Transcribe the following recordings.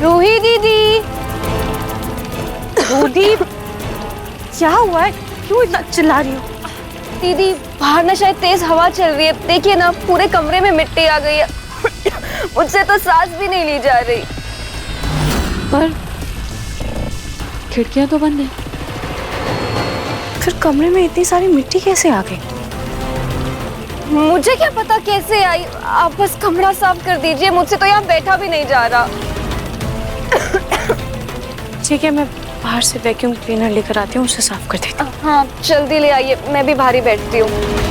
रूही दीदी। रूही, क्या हुआ है? क्यों इतना चिल्ला रही हो? दीदी बाहर ना शायद तेज हवा चल रही है, देखिए ना पूरे कमरे में मिट्टी आ गई है। मुझसे तो सांस भी नहीं ली जा रही। पर खिड़कियां तो बंद है। फिर कमरे में इतनी सारी मिट्टी कैसे आ गई? मुझे क्या पता कैसे आई। आप बस कमरा साफ कर दीजिए, मुझसे तो यहाँ बैठा भी नहीं जा रहा। ठीक है, मैं बाहर से वैक्यूम क्लीनर लेकर आती हूँ, उसे साफ कर देती हूँ। हाँ जल्दी ले आइए, मैं भी बाहर ही बैठती हूँ।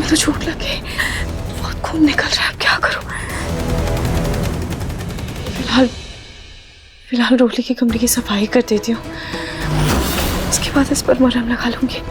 तो चोट लग गई, बहुत खून निकल रहा है, अब क्या करूं? फिलहाल रोली के कमरे की सफाई कर देती हूँ, उसके बाद इस पर मरहम लगा लूंगी।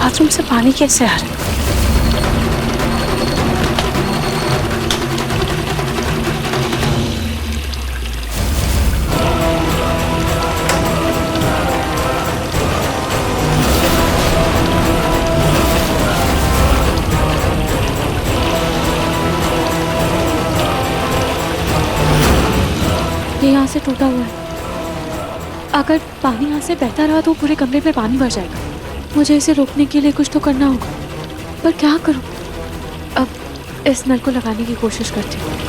बाथरूम से पानी कैसे आ रहा है? ये यहाँ से टूटा हुआ है। अगर पानी यहाँ से बहता रहा तो पूरे कमरे में पानी भर जाएगा। मुझे इसे रोकने के लिए कुछ तो करना होगा, पर क्या करूं? अब इस नल को लगाने की कोशिश करती हूँ।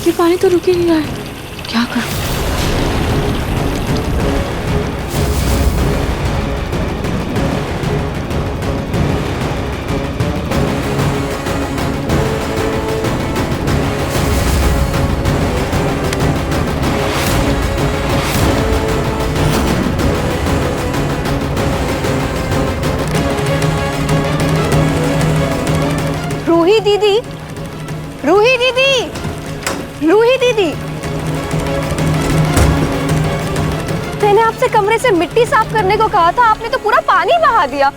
ये पानी तो रुक ही नहीं रहा है, क्या करूं? रूही दीदी, रूही दीदी, रूही दीदी, मैंने आपसे कमरे से मिट्टी साफ करने को कहा था, आपने तो पूरा पानी बहा दिया।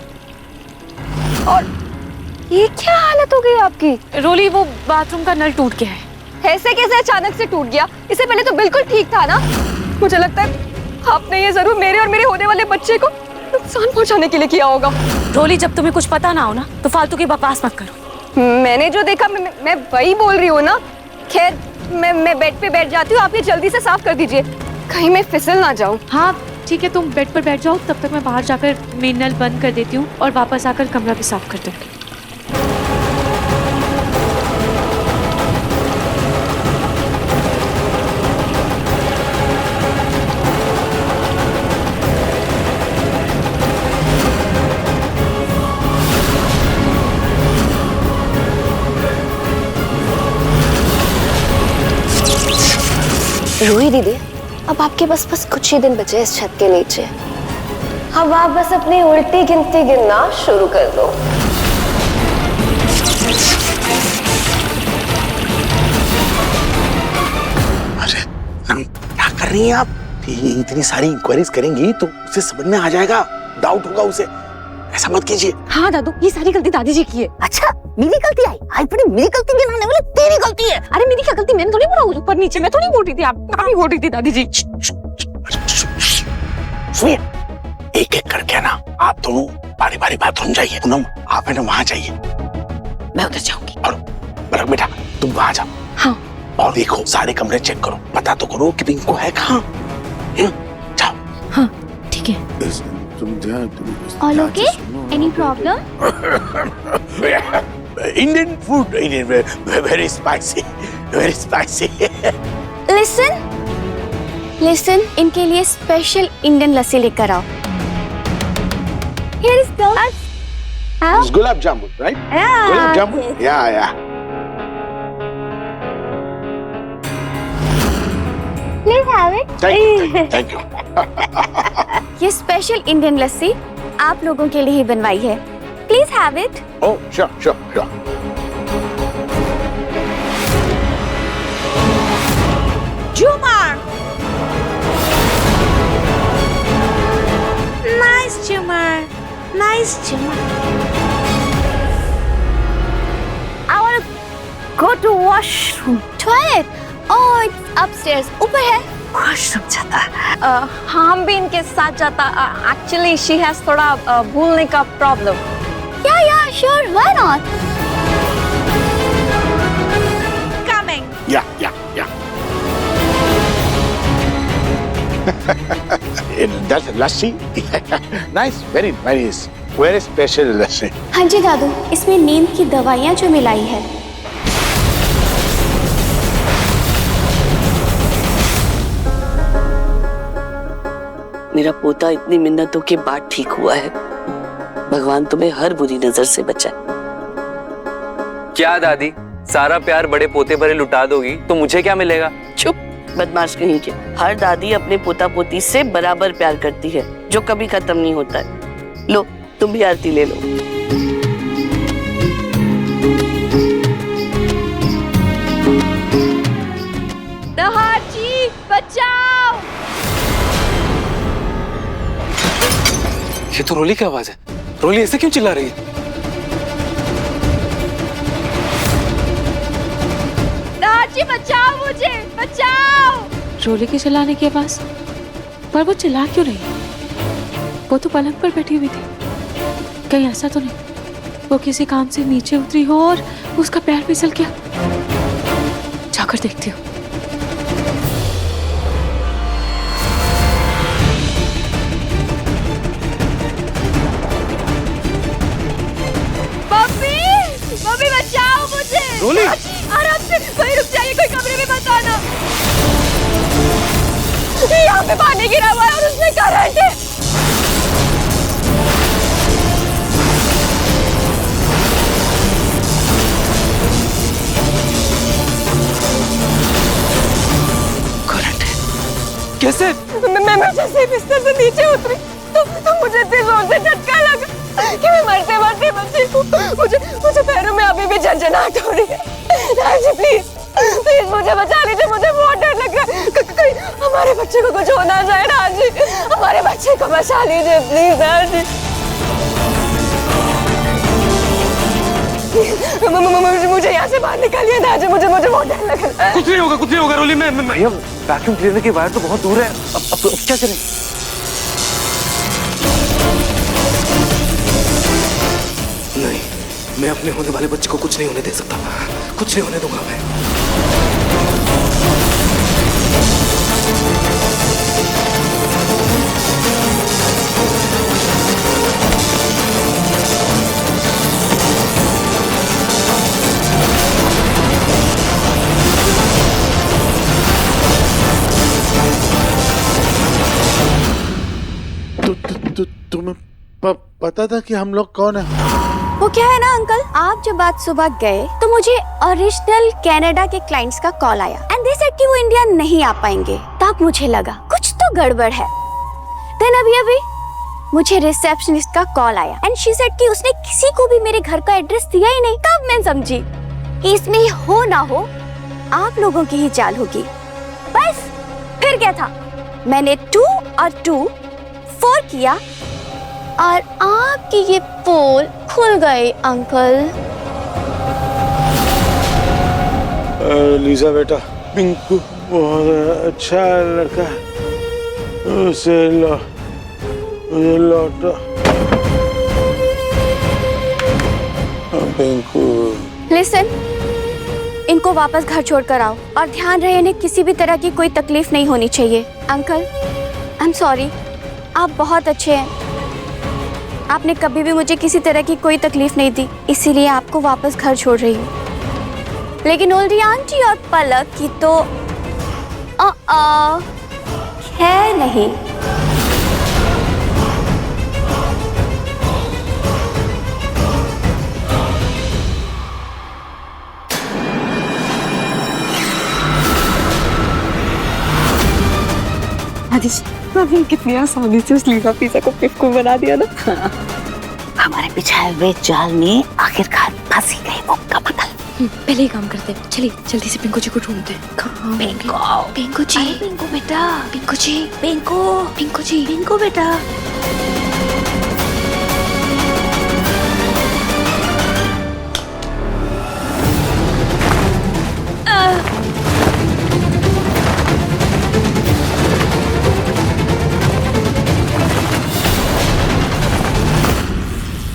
और ये क्या हालत हो गई आपकी? रोली, वो बाथरूम का नल टूट गया है। ऐसे कैसे अचानक से टूट गया? इससे पहले तो बिल्कुल ठीक था ना? मुझे लगता है आपने ये जरूर मेरे और मेरे होने वाले बच्चे को नुकसान पहुंचाने के लिए किया होगा। रोली, जब तुम्हें कुछ पता ना हो ना तो फालतू की बकवास मत करो। मैंने जो देखा मैं वही बोल रही हूँ ना। खैर मैं बेड पे बैठ जाती हूँ, आप ये जल्दी से साफ कर दीजिए, कहीं मैं फिसल ना जाऊँ। हाँ ठीक है, तुम बेड पर बैठ जाओ, तब तक मैं बाहर जाकर मेन नल बंद कर देती हूँ और वापस आकर कमरा भी साफ कर दूँगी। रूही दीदी, अब आपके बस कुछ ही दिन बचे इस छत के नीचे। अब आप बस अपनी उल्टी गिनती गिनना शुरू कर दो। अरे क्या कर रही हैं आप? इतनी सारी इंक्वायरीज करेंगी तो उसे समझ में आ जाएगा, डाउट होगा उसे। ऐसा मत कीजिए। हाँ दादू, ये सारी गलती दादी जी की है। अच्छा मेरी गलती आई? आज बड़ी मेरी गलती गिनाने वाले तेरी गलती है। अरे मेरी क्या गलती, मैंने थोड़ी बोला ऊपर नीचे, मैं थोड़ी बोल रही थी, आप ही बोल रही थी दादी जी। सुनिए, एक एक करके ना आप दोनों बारी बारी बाथरूम जाइए। पूनम आप है ना वहाँ जाइए। मैं उधर जाऊंगी। और बरक बेटा तुम वहाँ जाओ। हाँ। और देखो सारे कमरे चेक करो, पता तो करो कि पिंको है कहाँ। जाओ। हाँ ठीक है। All okay? Any problem? Indian food, very spicy, very spicy. Listen, इनके लिए स्पेशल इंडियन लस्सी लेकर आओ। Here is glass. It's gulab jamun, right? Yeah. Gulab jamun? Yeah. Please have it. Thank you. ये स्पेशल इंडियन लस्सी आप लोगों के लिए ही बनवाई है। Please have it. Oh, sure. Jumar. Nice Jumar. I want to go to washroom. Toilet? Oh, it's upstairs. ऊपर है। Washroom जाता। हम भी इनके साथ जाता। Actually, she has थोड़ा भूलने का problem. Yeah, sure. Why not? Coming. Yeah. That's lassi. Nice, very nice. Very special lassi. हाँ जी दादू, इसमें नींद की दवाइयाँ जो मिलाई है। मेरा पोता इतनी मिन्नतों के बाद ठीक हुआ है। भगवान तुम्हें हर बुरी नजर से बचाए। क्या दादी, सारा प्यार बड़े पोते पर लुटा दोगी तो मुझे क्या मिलेगा? चुप, बदमाश कहीं के। हर दादी अपने पोता पोती से बराबर प्यार करती है, जो कभी खत्म नहीं होता है। लो तुम भी आरती ले लो। दहाड़ जी बचाओ। ये तो रोली की आवाज है। रोली ऐसे क्यों चिल्ला रही है? दादी बचाओ, मुझे बचाओ। रोली के चिल्लाने के पास, पर वो चिल्ला क्यों रही है? वो तो पलंग पर बैठी हुई थी। कहीं ऐसा तो नहीं वो किसी काम से नीचे उतरी हो और उसका पैर फिसल गया? जाकर देखती हूँ। मम्मी बचाओ मुझे। रोली! आराम से, कोई रुक जाइए, कोई कमरे में मत आना। यहाँ पे पानी गिरा हुआ है और उसमें करंट है। करंट है? कैसे? मैं जैसे बिस्तर से नीचे उतरी तो मुझे इतनी जोर से झटका लगा कि मैं मरते मरते बची हूँ। मुझे पैरों में अभी भी झंझनाहट हो रही है। राजी प्लीज मुझे बचा लीजिए, मुझे बहुत डर लग रहा है। कहीं हमारे बच्चे को कुछ हो ना जाए। राजी, हमारे बच्चे को बचा लीजिए प्लीज। राजी मुझे यहाँ से बाहर निकालिए। राजी मुझे बहुत डर लग रहा है। कुछ नहीं होगा रोली। मैं वैक्यूम क्लीनर की वायर तो बहुत दूर है। अब क्या करें? नहीं, मैं अपने होने वाले बच्चे को कुछ नहीं होने दे सकता। कुछ नहीं होने दूंगा मैं। तुम्हें पता था कि हम लोग कौन है? वो क्या है ना अंकल, आप जब आज सुबह गए तो मुझे ओरिजिनल कनाडा के क्लाइंट्स का कॉल आया एंड दे सेड कि वो इंडिया नहीं आ पाएंगे। तब मुझे लगा कुछ तो गड़बड़ है। देन अभी मुझे रिसेप्शनिस्ट का कॉल आया एंड शी सेड कि उसने किसी को भी मेरे घर का एड्रेस दिया ही नहीं। तब मैं समझी कि इसमें हो ना हो आप लोगों की ही चाल होगी। बस फिर क्या था, मैंने 2 और 2 4 किया और आपकी ये पोल खुल गए अंकल। लीजा बेटा, पिंकू बहुत अच्छा लड़का है, उसे लौटा। पिंकू लिसन, इनको वापस घर छोड़कर आओ और ध्यान रहे इन्हें किसी भी तरह की कोई तकलीफ नहीं होनी चाहिए। अंकल आई एम सॉरी, आप बहुत अच्छे हैं, आपने कभी भी मुझे किसी तरह की कोई तकलीफ नहीं दी, इसीलिए आपको वापस घर छोड़ रही हूँ। लेकिन ओल्डी आंटी और पलक की तो है नहीं। कितनी आसानी से उस लीजा पिज़्ज़ा को पिक्कू बना दिया ना। हमारे बिछाए हुए जाल में आखिरकार फंस ही गई वो कमल। पहले ही काम करते हैं, चलिए जल्दी से पिंकू जी को ढूंढते हैं। पिंकू जी, पिंकू बेटा, पिंकू जी, पिंकू, पिंकू जी, पिंकू बेटा।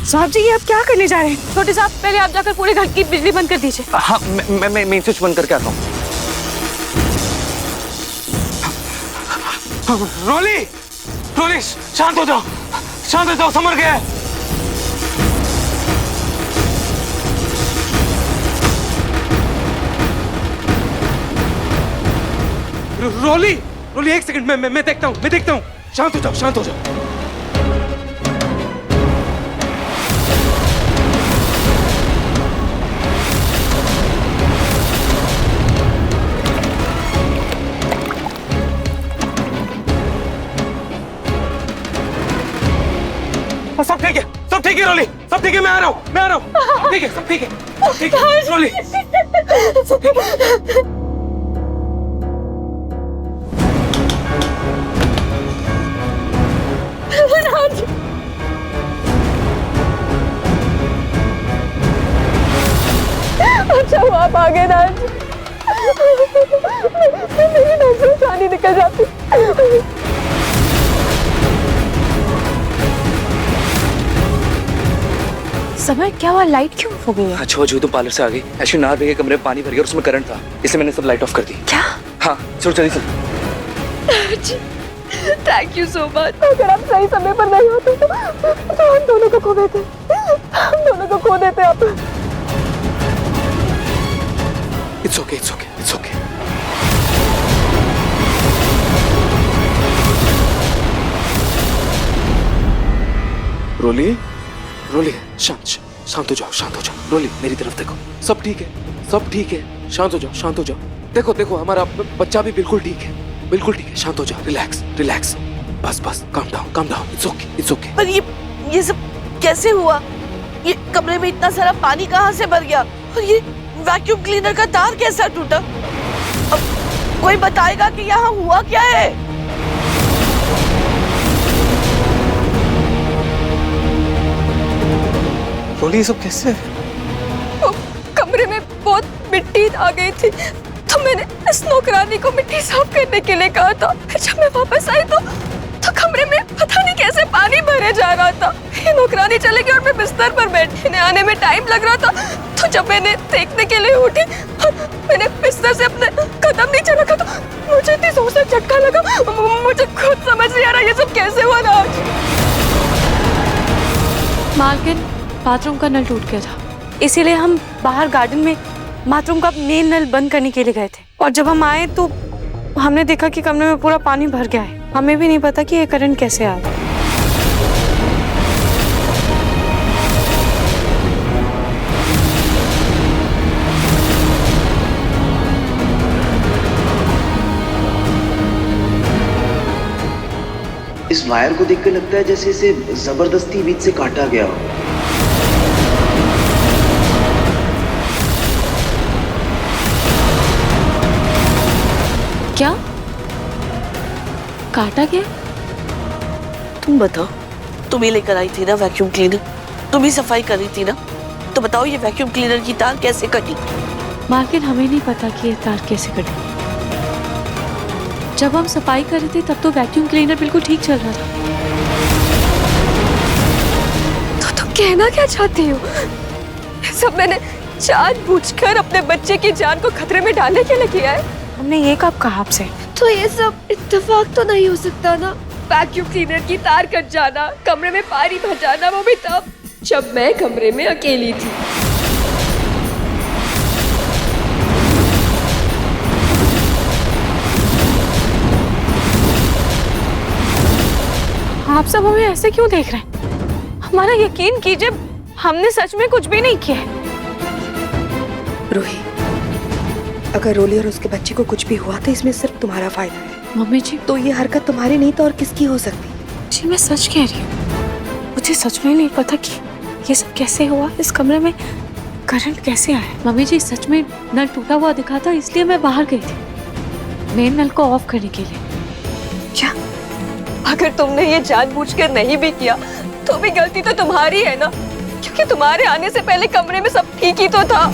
साहब जी, ये आप क्या करने जा रहे हैं? छोटे साहब, पहले आप जाकर पूरे घर की बिजली बंद कर दीजिए। हाँ, मैं मेन स्विच बंद करके आता हूँ। रोली, रोली, शांत हो जाओ, शांत हो जाओ, समझ गए? रोली, रोली, एक सेकंड, मैं देखता हूँ, शांत हो जाओ, शांत हो जाओ। सब ठीक है रोली, सब ठीक है, मैं आ रहा हूँ, ठीक है, सब ठीक है, रोली, सब ठीक है। अच्छा हुआ आप आ गए राज, मेरी नजरों से पानी निकल जाती। समय क्या हुआ, लाइट क्यों हो गई है? अच्छा जो तुम पार्लर से आ गई, ऐसे नार के कमरे में पानी भर गया और उसमें करंट था, इसलिए मैंने सब लाइट ऑफ कर दी। क्या? हाँ चलो जल्दी चल। Thank you so much. अगर आप सही समय पर नहीं होते तो हम दोनों को खो देते, आप। It's okay, it's okay, it's okay. रोली, रोली, शांत हो जाओ, रोली मेरी तरफ देखो, सब ठीक है, शांत हो जाओ, देखो हमारा बच्चा भी बिल्कुल ठीक है, शांत हो जाओ, रिलैक्स, बस, calm down, it's okay. पर ये सब कैसे हुआ? ये कमरे में इतना सारा पानी कहाँ से भर गया? और ये वैक्यूम क्लीनर का तार कैसा टूटा? अब कोई बताएगा कि यहाँ हुआ क्या है? रोली, ये सब कैसे? कमरे में बहुत मिट्टी आ गई थी, तो मैंने इस नौकरानी को मिट्टी साफ करने के लिए कहा था। फिर जब मैं वापस आई तो कमरे में पता नहीं कैसे पानी भरे जा रहा था। ये नौकरानी चली गई और मैं बिस्तर पर बैठने आने में टाइम लग रहा था। तो जब मैंने देखने के लिए उठी और मैंने बिस्तर से अपने कदम नीचे रखा तो मुझे इतनी जोर से झटका लगा, मुझे खुद समझ नहीं आ रहा ये सब कैसे हुआ राज। मालकिन, बाथरूम का नल टूट गया था, इसीलिए हम बाहर गार्डन में बाथरूम का मेन नल बंद करने के लिए गए थे। और जब हम आए तो हमने देखा कि कमरे में पूरा पानी भर गया है। हमें भी नहीं पता कि ये करंट कैसे आया। इस वायर को देखकर लगता है जैसे इसे जबरदस्ती बीच से काटा गया हो। क्या काटा गया? तुम बताओ, तुम ही लेकर आई थी ना वैक्यूम क्लीनर, तुम ही सफाई कर रही थी ना, तो बताओ ये वैक्यूम क्लीनर की तार कैसे कटी? मालकिन हमें नहीं पता कि ये तार कैसे कटी। जब हम सफाई कर रहे थे तब तो वैक्यूम क्लीनर बिल्कुल ठीक चल रहा था। तो तुम कहना क्या चाहती हो? सब मैंने जानबूझकर अपने बच्चे की जान को खतरे में डालने के लिए किया है। हमने ये कब कहा आपसे? तो ये सब इत्तेफाक तो नहीं हो सकता ना? वैक्यूम क्लीनर की तार कट जाना, कमरे में पानी भर जाना, वो भी तब जब मैं कमरे में अकेली थी। आप सब हमें ऐसे क्यों देख रहे हैं? हमारा यकीन कीजिए, हमने सच में कुछ भी नहीं किया है। रूही, अगर रोली और उसके बच्चे को कुछ भी हुआ तो इसमें सिर्फ तुम्हारा फायदा है। मम्मी जी, तो ये हरकत तुम्हारी नहीं तो और किसकी हो सकती? जी मैं सच कह रही हूँ। मुझे सच में नहीं पता कि ये सब कैसे हुआ, इस कमरे में करंट कैसे आया। मम्मी जी सच में नल टूटा हुआ दिखा था, इसलिए मैं बाहर गई थी मेन नल को ऑफ करने के लिए। क्या? अगर तुमने ये जानबूझकर नहीं भी किया तो भी गलती तो तुम्हारी है ना, क्योंकि तुम्हारे आने से पहले कमरे में सब ठीक ही तो था।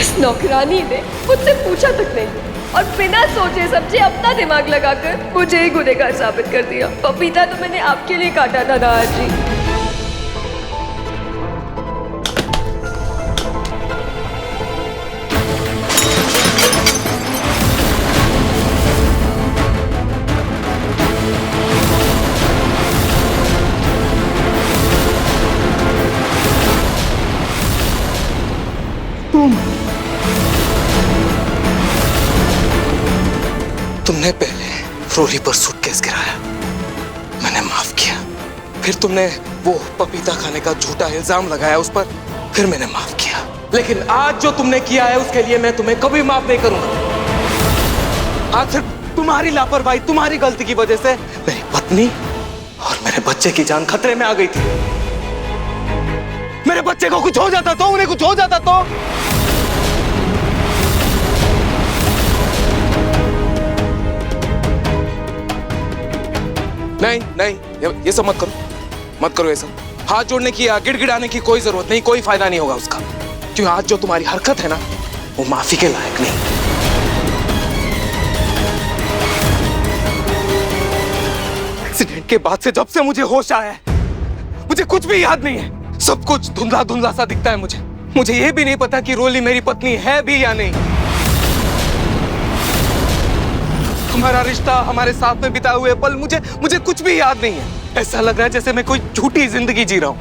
इस नौकरानी ने मुझसे पूछा तक नहीं और बिना सोचे समझे अपना दिमाग लगाकर मुझे ही गुनहगार साबित कर दिया। पपीता तो मैंने आपके लिए काटा था ना जी। तुमने पहले रोली पर सूटकेस गिराया, मैंने माफ किया। फिर तुमने वो पपीता खाने का झूठा इल्जाम लगाया उस पर, फिर मैंने माफ किया। लेकिन आज जो तुमने किया है उसके लिए मैं तुम्हें कभी माफ नहीं करूंगा। आज सिर्फ तुम्हारी लापरवाही, तुम्हारी गलती की वजह से मेरी पत्नी और मेरे बच्चे की जान खतरे में आ गई थी। मेरे बच्चे को कुछ हो जाता तो, उन्हें कुछ हो जाता तो। नहीं नहीं, ये सब मत करो, मत करो ये सब। हाथ जोड़ने की या गिड़गिड़ाने की कोई जरूरत नहीं, कोई फायदा नहीं होगा उसका। क्यों आज जो तुम्हारी हरकत है ना, वो माफी के लायक नहीं। एक्सीडेंट के बाद से जब से मुझे होश आया है, मुझे कुछ भी याद नहीं है। सब कुछ धुंधला धुंधला सा दिखता है मुझे। मुझे ये भी नहीं पता कि रोली मेरी पत्नी है भी या नहीं। हमारा रिश्ता, हमारे साथ में बिताए हुए पल, मुझे कुछ भी याद नहीं है। ऐसा लग रहा है जैसे मैं कोई झूठी जिंदगी जी रहा हूँ।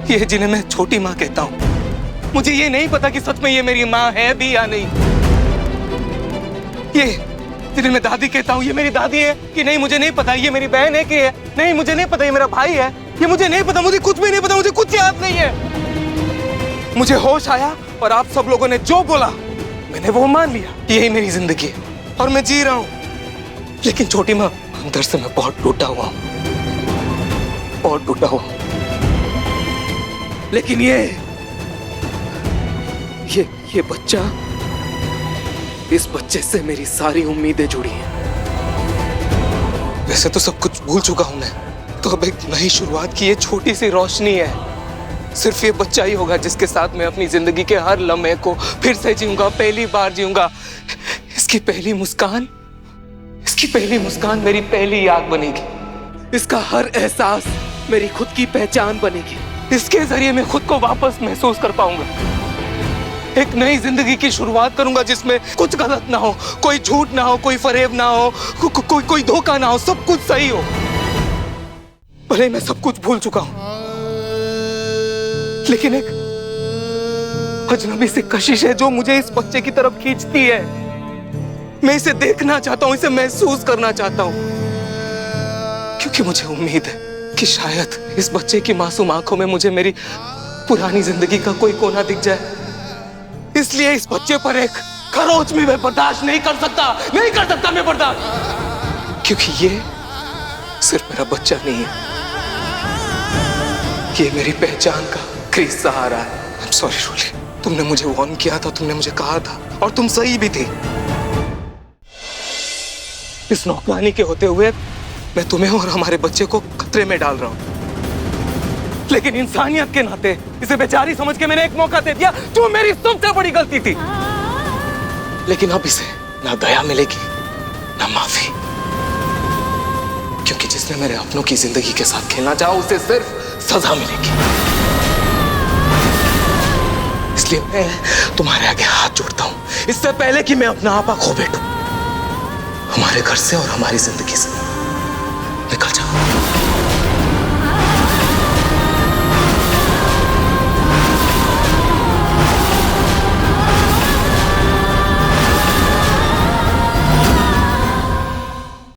ये जिन्हें मैं छोटी माँ कहता हूँ, मुझे ये नहीं पता कि सच में ये मेरी माँ है भी या नहीं। ये जिन्हें मैं दादी कहता हूँ, ये मेरी दादी है कि नहीं मुझे नहीं पता। ये मेरी बहन है कि नहीं मुझे नहीं पता। ये मेरा भाई है, ये मुझे नहीं पता। मुझे कुछ भी नहीं पता, मुझे कुछ याद नहीं है। मुझे होश आया और आप सब लोगों ने जो बोला मैंने वो मान लिया। यही मेरी जिंदगी है और मैं जी रहा हूँ। लेकिन छोटी माँ, अंदर से मैं बहुत टूटा हुआ हूँ, बहुत टूटा हुआ हूँ। लेकिन ये बच्चा, इस बच्चे से मेरी सारी उम्मीदें जुड़ी हैं। वैसे तो सब कुछ भूल चुका हूं मैं, तो अब एक नई शुरुआत की ये छोटी सी रोशनी है। सिर्फ ये बच्चा ही होगा जिसके साथ मैं अपनी जिंदगी के हर लम्हे को फिर से जीऊंगा, पहली बार जीऊंगा। इसकी पहली मुस्कान मेरी पहली याद बनेगी। इसका हर एहसास मेरी खुद की पहचान बनेगी। इसके जरिए मैं खुद को वापस महसूस कर पाऊंगा। एक नई जिंदगी की शुरुआत करूंगा जिसमें कुछ गलत ना हो, कोई झूठ ना हो, कोई फरेब ना हो, कोई धोखा ना हो, सब कुछ सही हो। भले मैं सब कुछ भूल चुका हूं, लेकिन एक अजनबी सी कशिश है जो मुझे इस बच्चे की तरफ खींचती है। मैं इसे देखना चाहता हूं, इसे महसूस करना चाहता हूं, क्योंकि मुझे उम्मीद है कि शायद इस बच्चे की मासूम आंखों में मुझे मेरी पुरानी जिंदगी का कोई कोना दिख जाए। इसलिए इस बच्चे पर एक खरोच में मैं बर्दाश्त नहीं कर सकता, नहीं कर सकता मैं बर्दाश्त, क्योंकि ये सिर्फ मेरा बच्चा नहीं है, ये मेरी पहचान का क्रीज सहारा है। I'm sorry रोली, तुमने मुझे वार्न किया था, तुमने मुझे कहा था, और तुम सही भी थी। इस नौकरानी के होते हुए मैं तुम्हें और हमारे बच्चे को खतरे में डाल रहा हूं, लेकिन इंसानियत के नाते इसे बेचारी समझ के मैंने एक मौका दे दिया, जो मेरी सबसे बड़ी गलती थी। लेकिन अब इसे ना दया मिलेगी ना माफी, क्योंकि जिसने मेरे अपनों की जिंदगी के साथ खेलना चाहा उसे सिर्फ सजा मिलेगी। इसलिए मैं तुम्हारे आगे हाथ जोड़ता हूं, इससे पहले कि मैं अपना आपा खो बैठूं। हमारे घर से और हमारी जिंदगी से निकल जाओ।